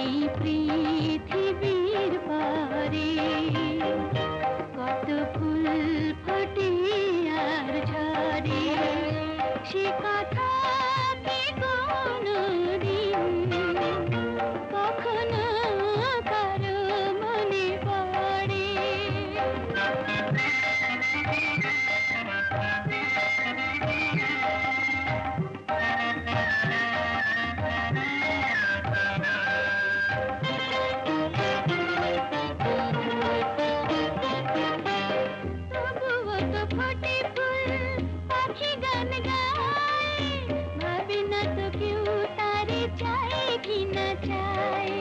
এই পৃথিবীর পারে কত ফুল ফোটে আর ঝরে, সে কথা কি কোনদিন কখনো কারো মনে পড়ে? তবুও তো ফোটে ফুল, পাখি গান গায়, ভাবে না তো কেউ তারে চায় কি না চায়।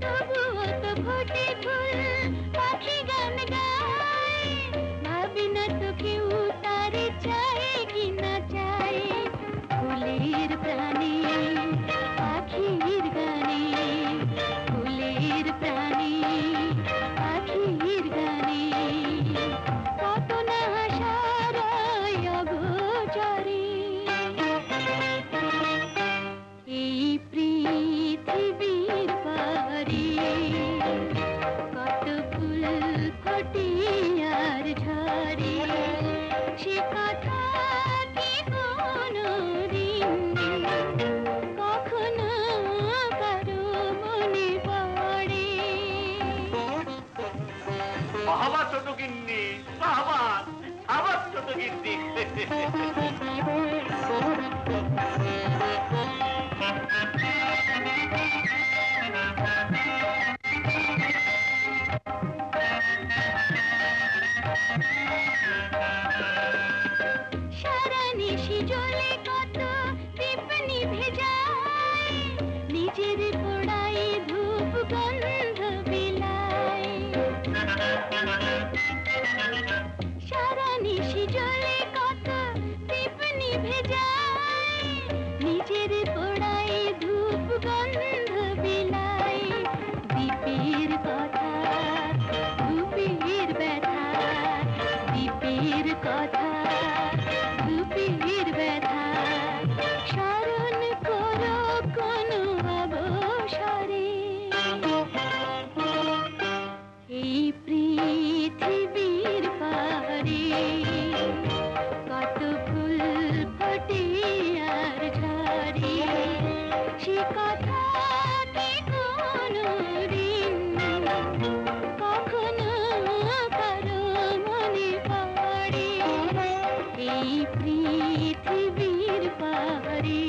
তবুও তো ফোটে ফুল, পাখি গান গায়, ভাবে না তো কেউ তারে চায় কি না চায়। ফুলের প্রাণে পাখির গানে, ফুলের প্রাণে পাখির গানে, কত না সারায় অগোচরে। এই পৃথিবীর পারে কত ফুল ফোটে আর ঝরে, সে কথা কি কোনদিন কখনো কারো মনে পড়ে? বাবা ছোট গিন্নি, বাবা আবার ছোট গিন্নি। সারা নিশি জ্বলে কত দীপ নিভে যায়, নিজের পোড়ায় ধূপ গন্ধ বিলায়। সারা নিশি জ্বলে কত দীপ নিভে যায়, নিজের পোড়ায় ধূপ গন্ধ বিলায়। দীপের কথা ধূপের ব্যথা, দীপের কথা ধূপের ব্যথা, স্মরণ করো কোনো অবসরে। এই পৃথিবীর পারে কত ফুল ফোটে আর ঝরে, সে কথা কি কোনদিন কখনো কারো মনে পড়ে? এই পৃথিবীর পারে